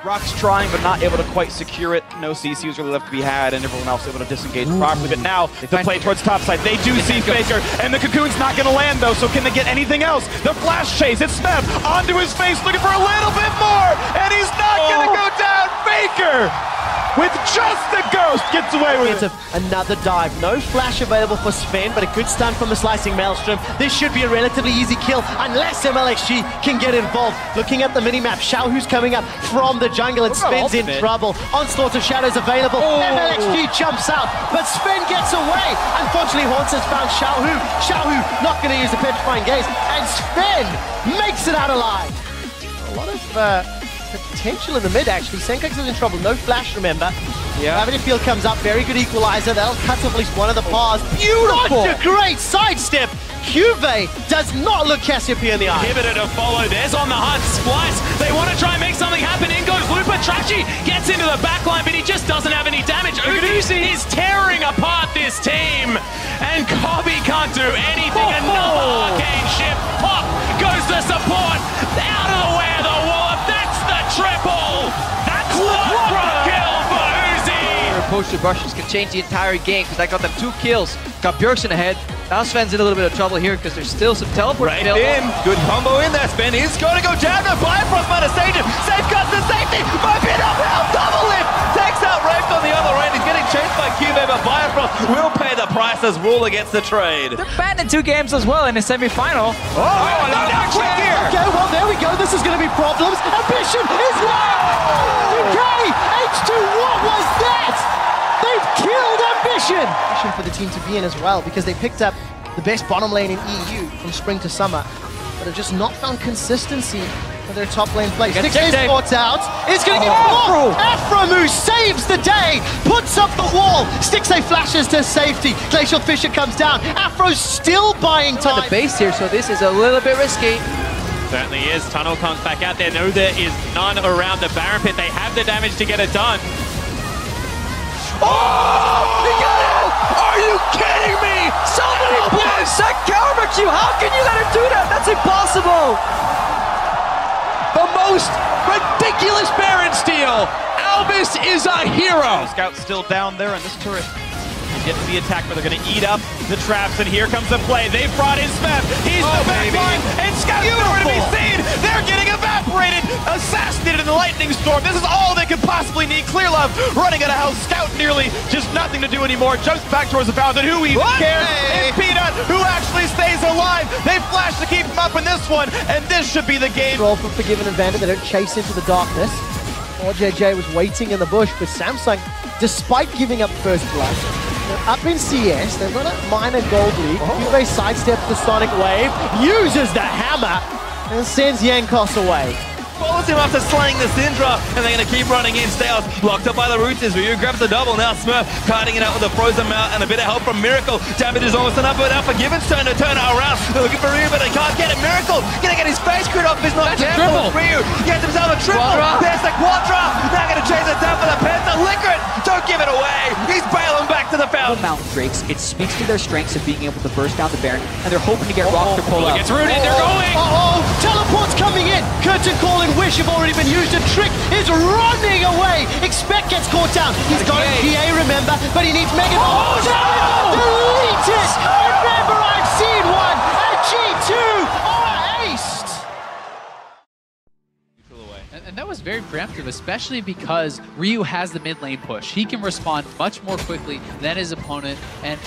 Rock's trying, but not able to quite secure it. No CC was really left to be had, and everyone else able to disengage properly. But now, the play towards topside, they do see Faker, and the Cocoon's not going to land, though, so can they get anything else? The flash chase, it's Smeb onto his face, looking for a little bit more, and he's not going to go down. Faker, with just the ghost, gets away with it. Another dive. No flash available for Sven, but a good stun from the Slicing Maelstrom. This should be a relatively easy kill, unless MLXG can get involved. Looking at the minimap, Xiaohu's coming up from the jungle, and Sven's in trouble. Onslaught of Shadows available. MLXG jumps out, but Sven gets away. Unfortunately, Haunts has found Xiaohu. Xiaohu not going to use the Petrifying Gaze, and Sven makes it out alive. A lot of potential in the mid, actually. Senkax is in trouble. No flash, remember. Yeah. Field comes up. Very good equalizer. That'll cut off at least one of the paths. Beautiful! What a great sidestep! Cuvée does not look Cassiopeia in the eye. Inhibitor to follow. There's on the hunt. Splice. They want to try and make something happen. In goes Lupa. Trachi gets into the backline, but he just doesn't have any damage. Uzi is tearing apart this team. And Kobe can't do anything. Another arcane ship. Pop goes the support. Out of the way of the wall. That's the triple. That's one kill for Uzi. Posted rushes can change the entire game because I got them 2 kills. Got Bjergsen ahead. Now Sven's in a little bit of trouble here because there's still some teleport. Right in. Good combo in there. Sven is going to go down. The Bifrost might have saved him. Safeguards the safety. Might be enough help. Double lift. Takes out Rafe on the other end. He's getting chased by Cuvée, but Bifrost will pay the price as rule against the trade. They're banned in 2 games as well in the semi-final. Quick here. Okay, well, there we go. This is going to be problems. Ambition is low. Okay, H2, what was that? They've killed Ambition! Ambition for the team to be in as well, because they picked up the best bottom lane in EU from spring to summer, but have just not found consistency for their top lane play. Six sports out. It's going to get blocked. Afromu saves the day, puts up the wall. Stixxay flashes to safety. Glacial Fisher comes down. Afro's still buying time. The base here, so this is a little bit risky. Certainly is. Tunnel comes back out there. No, there is none around the Baron Pit. They have the damage to get it done. Oh! He got it! Are you kidding me? Somebody please! That counter Q! How can you let him do that? That's impossible! The most ridiculous Baron steal! Albus is a hero! Scout's still down there, and this turret is yet to be attacked, but they're going to eat up the traps, and here comes the play. They've brought in Smeb. He's the backline, and Scout's nowhere to be seen! They're getting evaporated, assassinated in the lightning storm. This is all they could possibly need. Clear Love running out of hell. Scout nearly just nothing to do anymore. Jumps back towards the fountain. Who even cares? It's Peanut who actually stays alive. They flash to keep him up in this one, and this should be the game. Roll for Forgiven and Vandit. They don't chase into the darkness. RJJ was waiting in the bush, but Samsung, despite giving up first blood, they're up in CS. They've got a minor gold lead. Cuvée sidesteps the Sonic Wave, uses the hammer, and sends Yankos away. Follows him after slaying the Syndra, and they're going to keep running in. Styles blocked up by the Rooters. Ryu grabs the double. Now Smurf kiting it out with a frozen mount and a bit of help from Miracle. Damage is almost enough, but now Forgiven's turn to turn it around. They're looking for Ryu, but they can't get it. Miracle gonna get his face screwed off. He's not careful. Ryu gets himself a triple. There's the Quadra. Now going to chase it down for the Panther. Liquor it. Don't give it away. He's bailing back to the fountain. Mountain Drakes, it speaks to their strengths of being able to burst down the Baron, and they're hoping to get Rock to pull out. Gets rooted. They're going. Teleport's coming in. Curtain Call and Wish have already been used. A Trick is running away. Expect gets caught down. He's got a PA, remember, but he needs Mega. Delete it. Remember, I've seen one. A G2 are aced. And that was very preemptive, especially because Ryu has the mid lane push. He can respond much more quickly than his opponent, and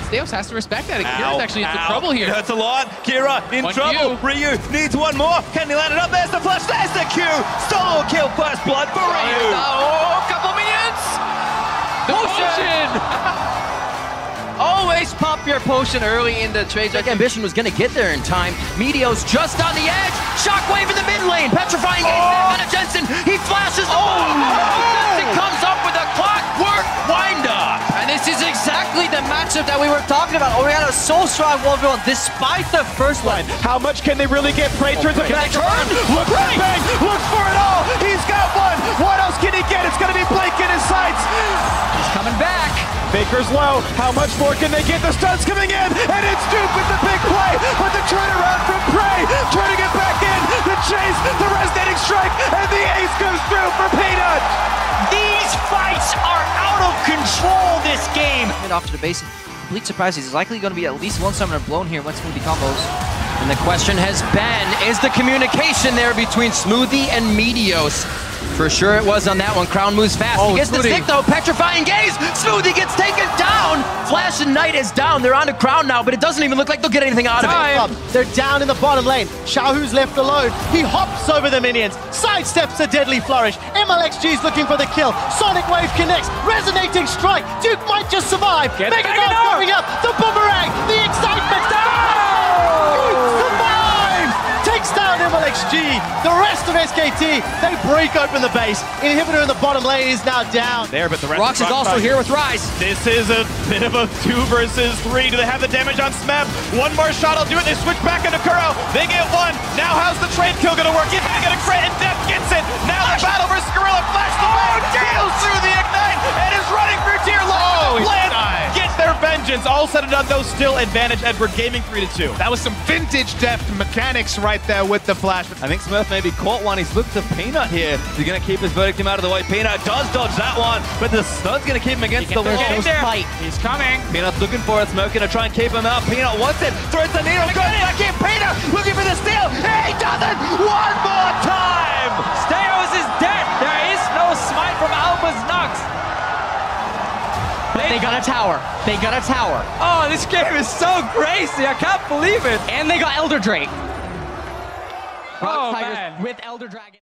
Steos has to respect that. And Kira's actually into trouble here. Hurts a lot. Kira in trouble. Ryu needs one more. Can he land it up? There's the flash. There's the Q. Solo kill, first blood for Ryu. Oh, couple minions! The potion! Always pop your potion early in the trade. Like Ambition was going to get there in time. Meteo's just on the edge. Shockwave in the mid lane. Petrifying Gaze there. Jensen. He flashes. Jensen comes up with a clockwork wind-up. And this is exactly the matchup that we were talking about. Oriana so strong 1v1 despite the first one. How much can they really get? Prey turns a back turn. Look for Bang. Looks for it all. He's got one. What else can he get? It's going to be Blake in his sights. He's coming back. Big Faker's low. How much more can they get? The stun's coming in, and it's Duke with the big play. But the turnaround from Prey, turning it back in. The chase, the resonating strike, and the ace goes through for Peanut. These fights are out of control this game. Off to the base. Complete surprise. He's likely going to be at least one summoner blown here when Smoothie combos. And the question has been, is the communication there between Smoothie and Meteos? For sure it was on that one. Crown moves fast. He gets the stick though. Petrifying gaze. Smoothie gets taken down. Flash and Knight is down. They're on to Crown now, but it doesn't even look like they'll get anything out of it. They're down in the bottom lane. Xiaohu's left alone. He hops over the minions. Sidesteps a deadly flourish. MLXG's looking for the kill. Sonic Wave connects. Resonating strike. Duke might just survive. Mega going up. The boomerang. The excitement. Takes down MLXG. The rest of SKT, they break open the base. Inhibitor in the bottom lane is now down. There, but the rest Rox is also here with Rise. This is a bit of a 2 versus 3. Do they have the damage on Smeb? One more shot will do it. They switch back into Kuro. They get one. Now how's the trade kill going to work? He's going to get a crit, and Death gets it. Now the battle versus Gorilla. Flash the way. Deals through the Ignite and is running through tier low. Get their vengeance. All said and done, though, still advantage Edward Gaming 3-2. That was some vintage Deft mechanics right there with the flash. I think Smurf maybe caught one. He's looked to Peanut here. He's going to keep his verdict out of the way. Peanut does dodge that one, but the stun's going to keep him against the wall. He's coming. Peanut's looking for it. Smurf going to try and keep him out. Peanut wants it. Throws the needle. Goes back in. Peanut looking for the steal. He doesn't. One more time. Steos is dead. There is no smite from Alpha's Nux. But they got a tower. They got a tower. Oh, this game is so crazy. I can't believe it. And they got Elder Drake. Oh, Tigers man. with Elder Dragon.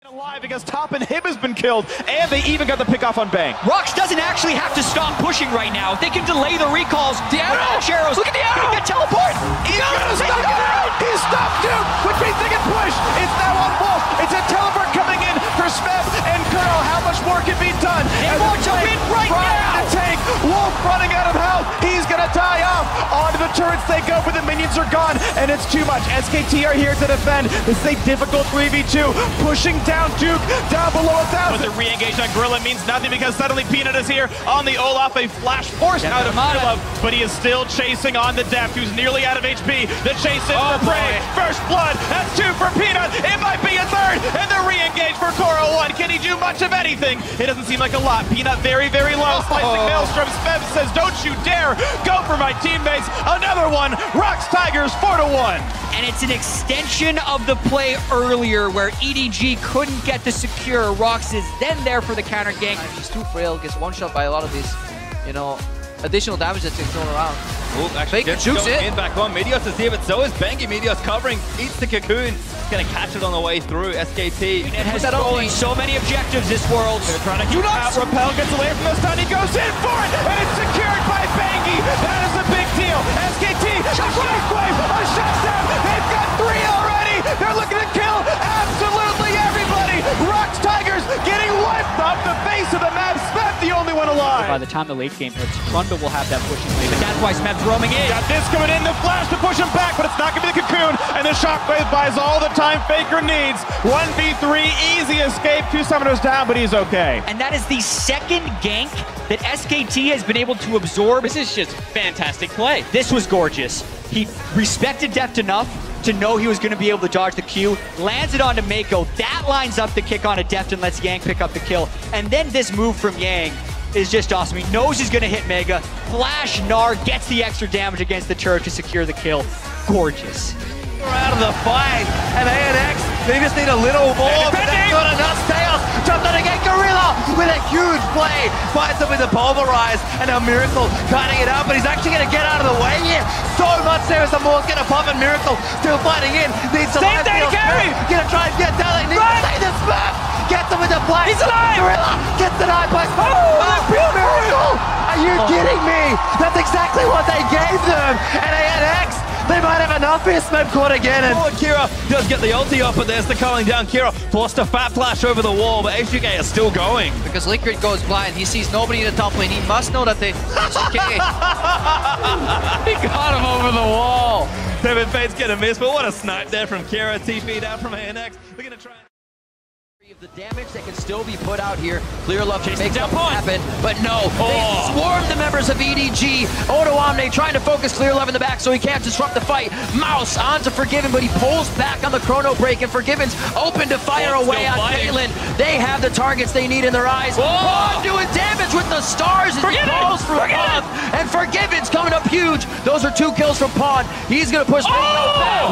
Alive because top and Hib has been killed, and they even got the pick off on Bang. Rox doesn't actually have to stop pushing right now. They can delay the recalls. The Ashe arrows. Look at the arrow. He can teleport. He's gonna stop it. He stopped Duke, which means they can push. It's now on Wolf. It's a teleport coming in for Smeb and Kuro. How much more can be done? They want to win right now. The tank. Wolf running out of health. He's gonna die off. Onto the turrets they go, but the minions are gone, and it's too much. SKT are here to defend. This is a difficult 3v2. Pushing down Duke, down below 1,000. But the re-engage on Gorilla means nothing because suddenly Peanut is here on the Olaf. A flash forced out of Love, but he is still chasing on the Deft, who's nearly out of HP. The chase in for Prey. First blood. That's 2 for Peanut. It might be a 3rd, and the re-engage for Koro 1. Can he do much of anything? It doesn't seem like a lot. Peanut very, very low. Slicing Maelstrom. Smeb says, don't you dare go for my teammates. Another one. Rox Tigers 4-1. And it's an extension of the play earlier where EDG couldn't get the secure. Rox is then there for the counter gank. He's too frail, gets one shot by a lot of these, additional damage that's thrown around. Oh, actually gets in back on. Meteos is here, but so is Bangy. Meteos covering, eats the cocoon. He's going to catch it on the way through. SKT. It has stolen so many objectives this world. They're trying to keep out. Repel gets away from the stun. He goes in for it, and it's secured by Bangy. That is a big deal. SKT, Shockwave, a shutdown. They've got 3 already. They're looking to kill absolutely everybody. Rox Tigers getting wiped off the face of the map. Smeb the only one alive. By the time the late game hits, Trundle will have that pushing lane. But that's why Smeb's roaming in. Got this coming in, the flash to push him back, but it's not going to be the cocoon, and the Shockwave buys all the time Faker needs. 1v3, easy escape. 2 summoners down, but he's okay. And that is the second gank that SKT has been able to absorb. This is just fantastic play. This was gorgeous. He respected Deft enough to know he was going to be able to dodge the Q, lands it onto Mako. That lines up the kick onto Deft and lets Yang pick up the kill. And then this move from Yang is just awesome. He knows he's going to hit Mega. Flash Gnar gets the extra damage against the turret to secure the kill. Gorgeous. We're out of the fight, and ANX, they just need a little more, but that's not enough. Tails jumped on again. Gorilla with a huge play, fights him with the pulverize, and now Miracle cutting it up, but he's actually going to get out of the way here. So much there as the Moore's going to pop, and Miracle still fighting in. Needs to life steal. Going to try and get down. He needs to save the Smurf. Gets him with the play. He's alive. Gorilla gets the 9 by Miracle. Are you kidding me? That's exactly what they gave them. And ANX, they might have enough here. Smeb caught again. And Kira does get the ulti up, but there's the culling down. Kira forced a fat flash over the wall, but HUK is still going. Because Liquid goes blind. He sees nobody in the top lane. He must know that they... He got him over the wall. Devin Fate's gonna miss, but what a snipe there from Kira. TP down from ANX. We're gonna try. of the damage that can still be put out here. Clear Love can make something happen, but no. They swarm the members of EDG. Odo Omne trying to focus Clear Love in the back so he can't disrupt the fight. Mouse onto Forgiven, but he pulls back on the chrono break, and Forgiven's open to fire away on Caitlyn. They have the targets they need in their eyes. Pawn doing damage with the stars as he falls through above, and Forgiven's coming up huge. Those are 2 kills from Pawn. He's going to push Mako back.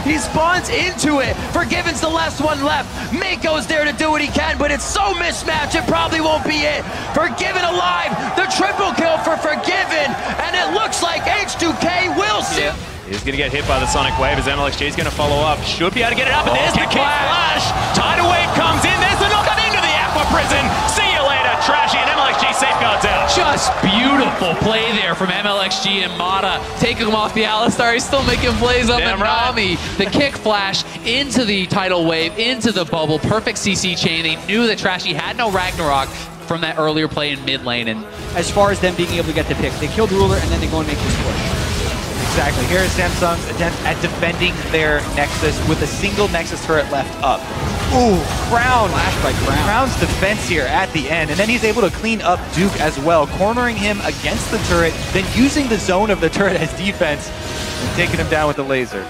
He spawns into it. Forgiven's the last one left. Mako's there to do what he can, but it's so mismatched, it probably won't be it. Forgiven alive, the triple kill for Forgiven, and it looks like H2K will see. He's going to get hit by the Sonic Wave as MLXG is going to follow up. Should be able to get it up, and there's the kick flash. Tidal Wave comes in, there's the knockup into the Aqua Prison. See you later, Trashy, and MLXG safeguards out. Just beautiful play there from MLXG and Mata. Taking him off the Alistar, he's still making plays up in Nami. The kick flash into the Tidal Wave, into the bubble. Perfect CC chain. They knew that Trashy had no Ragnarok from that earlier play in mid lane. And as far as them being able to get the pick, they killed Ruler and then they go and make this push. Exactly. Here is Samsung's attempt at defending their Nexus with a single Nexus turret left up. Ooh, Crown. Flash by Crown. Crown's defense here at the end, and then he's able to clean up Duke as well, cornering him against the turret, then using the zone of the turret as defense, and taking him down with the laser.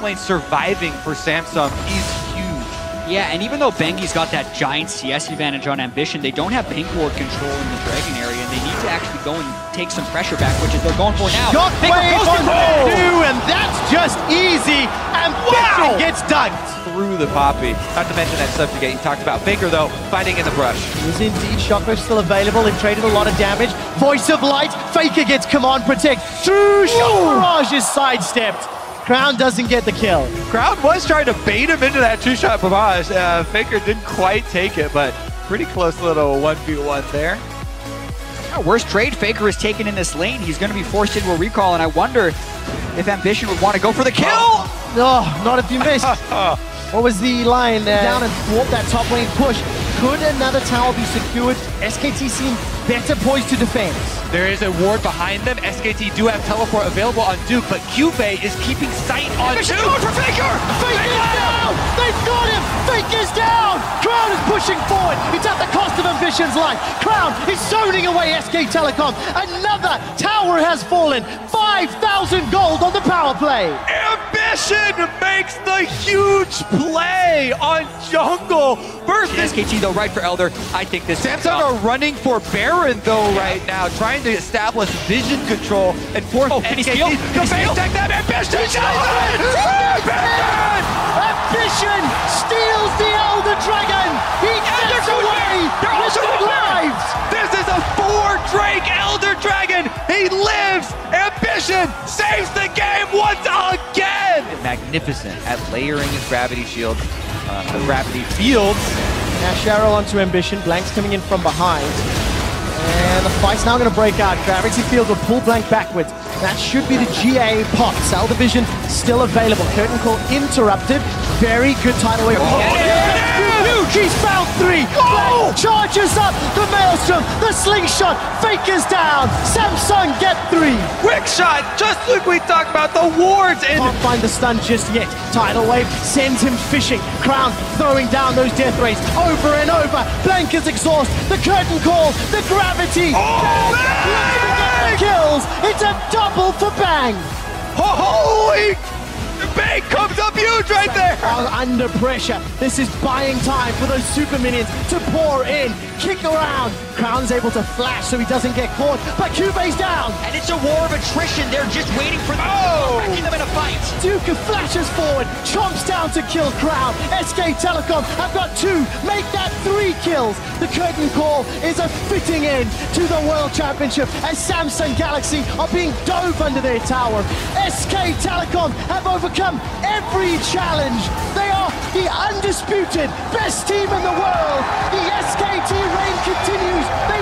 Lane surviving for Samsung is huge. Yeah, and even though Bengi's got that giant CS advantage on Ambition, they don't have pink ward control in the Dragon area, and they need to actually go and take some pressure back, which is they're going for now. Shockwave on two, and that's just easy. Ambition gets dunked. Through the Poppy. Not to mention that subjugate you talked about. Faker, though, fighting in the brush. Is indeed Shockwave still available. They've traded a lot of damage. Voice of Light. Faker gets Command Protect. True Shock Barrage is sidestepped. Crown doesn't get the kill. Crown was trying to bait him into that 2-shot barrage. Faker didn't quite take it, but pretty close little 1v1 there. Worst trade Faker is taken in this lane. He's going to be forced into a recall, and I wonder if Ambition would want to go for the kill. Oh, not if you missed. What was the line there? Down and thwart that top lane push. Could another tower be secured? SKT seem better poised to defend. There is a ward behind them. SKT do have teleport available on Duke, but Cubey is keeping sight on Duke. Going for Faker! Faker's down! They've got him! Faker's down! Crown is pushing forward. It's at the cost of Ambition's life. Crown is zoning away SK Telecom. Another tower has fallen. 5,000 gold on the power play. Ambition makes the huge play on jungle. First, SKT though, right for Elder. I think this Samsung are running for Baron though right now, trying to establish vision control and force SKT to face tech that. Ambition Ambition steals the Elder Dragon. He gets away with 2 lives. This is a 4 Drake Elder Dragon. He lives. Ambition saves the game once again. Magnificent at layering his gravity shield, the gravity fields. Now Cheryl onto Ambition. Blank's coming in from behind. And the fight's now going to break out. Gravity Field will pull Blank backwards. That should be the GA pot. Cell Division still available. Curtain Call interrupted. Very good tidal wave. She's found 3. Blank charges up. The Maelstrom. The slingshot. Faker's down. Samsung get 3. Quick shot, just like we talked about the wards. And can't find the stun just yet. Tidal wave sends him fishing. Crown throwing down those death rays over and over. Blank is exhausted. The Curtain Call. The gravity. Kills. It's a double for Bang. Holy! Bang comes up huge right there. Under pressure. This is buying time for those super minions to pour in. Kick around. Crown's able to flash so he doesn't get caught, but Cubey's down. And it's a war of attrition. They're just waiting for them in a fight. Duke flashes forward, chomps down to kill Crown. SK Telecom have got 2, make that 3 kills. The Curtain Call is a fitting end to the World Championship as Samsung Galaxy are being dove under their tower. SK Telecom have overcome every challenge. They are the undisputed best team in the world. The SKT reign continues. They